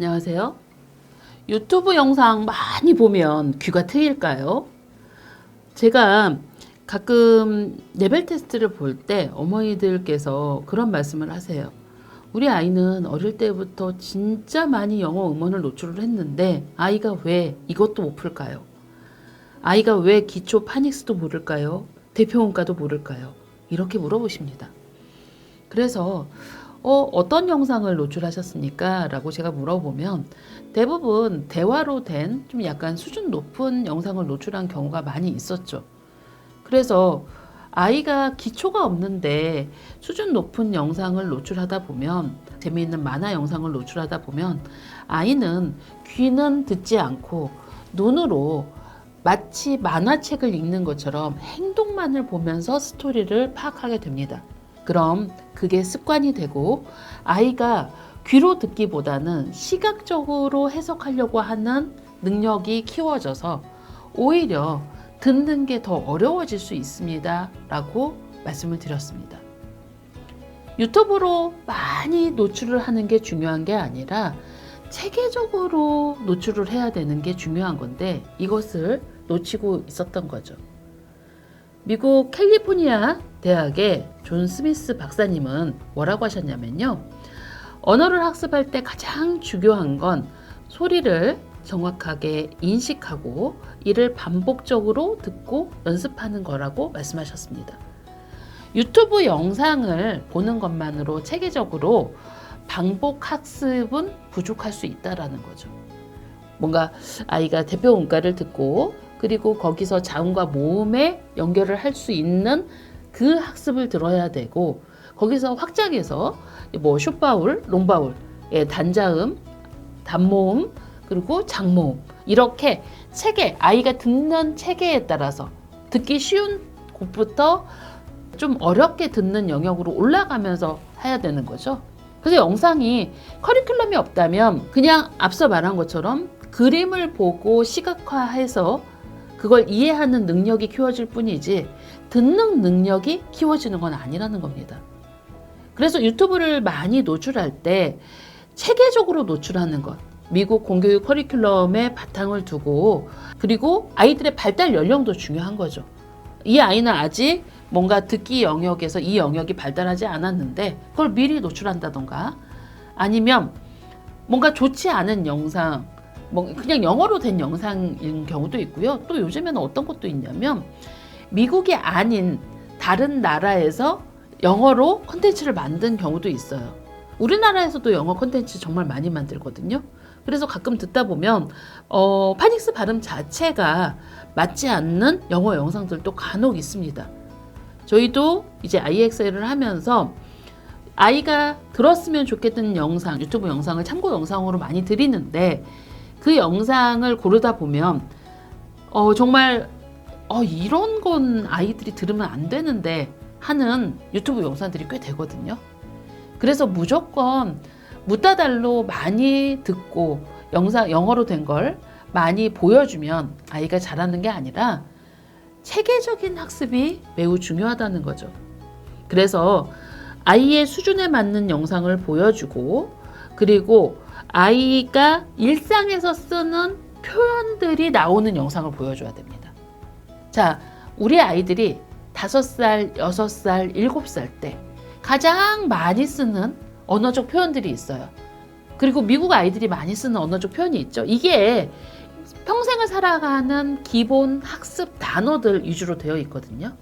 안녕하세요. 유튜브 영상 많이 보면 귀가 트일까요? 제가 가끔 레벨 테스트를 볼 때 어머니들께서 그런 말씀을 하세요. 우리 아이는 어릴 때부터 진짜 많이 영어 음원을 노출을 했는데 아이가 왜 이것도 못 풀까요? 아이가 왜 기초 파닉스도 모를까요? 대표음가도 모를까요? 이렇게 물어보십니다. 그래서 어떤 영상을 노출하셨습니까? 라고 제가 물어보면 대부분 대화로 된 좀 약간 수준 높은 영상을 노출한 경우가 많이 있었죠. 그래서 아이가 기초가 없는데 수준 높은 영상을 노출하다 보면, 재미있는 만화 영상을 노출하다 보면 아이는 귀는 듣지 않고 눈으로 마치 만화책을 읽는 것처럼 행동만을 보면서 스토리를 파악하게 됩니다. 그럼 그게 습관이 되고 아이가 귀로 듣기보다는 시각적으로 해석하려고 하는 능력이 키워져서 오히려 듣는 게 더 어려워질 수 있습니다. 라고 말씀을 드렸습니다. 유튜브로 많이 노출을 하는 게 중요한 게 아니라 체계적으로 노출을 해야 되는 게 중요한 건데 이것을 놓치고 있었던 거죠. 미국 캘리포니아 대학의 존 스미스 박사님은 뭐라고 하셨냐면요. 언어를 학습할 때 가장 중요한 건 소리를 정확하게 인식하고 이를 반복적으로 듣고 연습하는 거라고 말씀하셨습니다. 유튜브 영상을 보는 것만으로 체계적으로 반복 학습은 부족할 수 있다라는 거죠. 뭔가 아이가 대표 음가를 듣고 그리고 거기서 자음과 모음에 연결을 할 수 있는 그 학습을 들어야 되고 거기서 확장해서 뭐 숏바울, 롱바울, 단자음, 단모음, 그리고 장모음 이렇게 체계, 아이가 듣는 체계에 따라서 듣기 쉬운 곡부터 좀 어렵게 듣는 영역으로 올라가면서 해야 되는 거죠. 그래서 영상이 커리큘럼이 없다면 그냥 앞서 말한 것처럼 그림을 보고 시각화해서 그걸 이해하는 능력이 키워질 뿐이지 듣는 능력이 키워지는 건 아니라는 겁니다. 그래서 유튜브를 많이 노출할 때 체계적으로 노출하는 것, 미국 공교육 커리큘럼에 바탕을 두고 그리고 아이들의 발달 연령도 중요한 거죠. 이 아이는 아직 뭔가 듣기 영역에서 이 영역이 발달하지 않았는데 그걸 미리 노출한다던가 아니면 뭔가 좋지 않은 영상, 뭐 그냥 영어로 된 영상인 경우도 있고요. 또 요즘에는 어떤 것도 있냐면 미국이 아닌 다른 나라에서 영어로 콘텐츠를 만든 경우도 있어요. 우리나라에서도 영어 콘텐츠 정말 많이 만들거든요. 그래서 가끔 듣다 보면 파닉스 발음 자체가 맞지 않는 영어 영상들도 간혹 있습니다. 저희도 이제 IXL을 하면서 아이가 들었으면 좋겠는 영상, 유튜브 영상을 참고 영상으로 많이 드리는데 그 영상을 고르다 보면 정말 이런 건 아이들이 들으면 안 되는데 하는 유튜브 영상들이 꽤 되거든요. 그래서 무조건 묻다달로 많이 듣고 영어로 된 걸 많이 보여주면 아이가 잘하는 게 아니라 체계적인 학습이 매우 중요하다는 거죠. 그래서 아이의 수준에 맞는 영상을 보여주고 그리고 아이가 일상에서 쓰는 표현들이 나오는 영상을 보여줘야 됩니다. 자, 우리 아이들이 5살, 6살, 7살 때 가장 많이 쓰는 언어적 표현들이 있어요. 그리고 미국 아이들이 많이 쓰는 언어적 표현이 있죠. 이게 평생을 살아가는 기본 학습 단어들 위주로 되어 있거든요.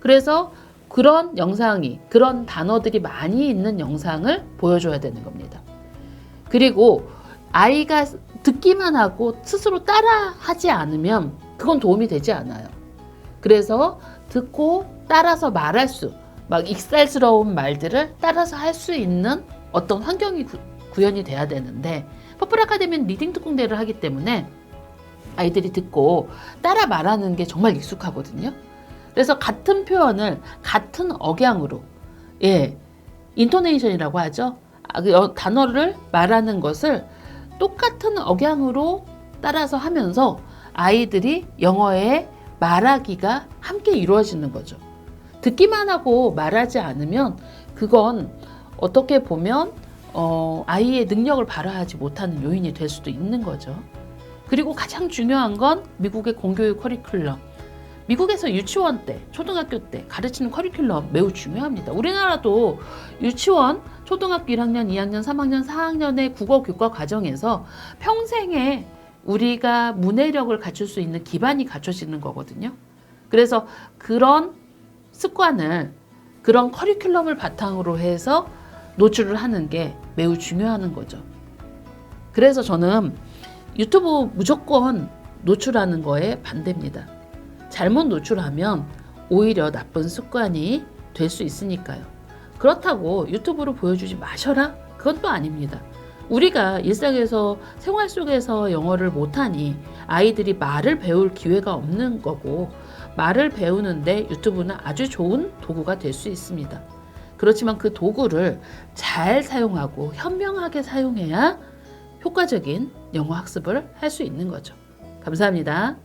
그래서 그런 영상이, 그런 단어들이 많이 있는 영상을 보여줘야 되는 겁니다. 그리고 아이가 듣기만 하고 스스로 따라 하지 않으면 그건 도움이 되지 않아요. 그래서 듣고 따라서 말할 수, 막 익살스러운 말들을 따라서 할 수 있는 어떤 환경이 구현이 돼야 되는데 퍼플 아카데미는 리딩 특공대를 하기 때문에 아이들이 듣고 따라 말하는 게 정말 익숙하거든요. 그래서 같은 표현을 같은 억양으로, 인토네이션이라고 하죠. 단어를 말하는 것을 똑같은 억양으로 따라서 하면서 아이들이 영어의 말하기가 함께 이루어지는 거죠. 듣기만 하고 말하지 않으면 그건 어떻게 보면 아이의 능력을 발휘하지 못하는 요인이 될 수도 있는 거죠. 그리고 가장 중요한 건 미국의 공교육 커리큘럼. 미국에서 유치원 때, 초등학교 때 가르치는 커리큘럼 매우 중요합니다. 우리나라도 유치원, 초등학교 1학년, 2학년, 3학년, 4학년의 국어 교과 과정에서 평생에 우리가 문해력을 갖출 수 있는 기반이 갖춰지는 거거든요. 그래서 그런 습관을, 그런 커리큘럼을 바탕으로 해서 노출을 하는 게 매우 중요한 거죠. 그래서 저는 유튜브 무조건 노출하는 거에 반대입니다. 잘못 노출하면 오히려 나쁜 습관이 될 수 있으니까요. 그렇다고 유튜브로 보여주지 마셔라? 그건 또 아닙니다. 우리가 일상에서 생활 속에서 영어를 못하니 아이들이 말을 배울 기회가 없는 거고, 말을 배우는데 유튜브는 아주 좋은 도구가 될 수 있습니다. 그렇지만 그 도구를 잘 사용하고 현명하게 사용해야 효과적인 영어 학습을 할 수 있는 거죠. 감사합니다.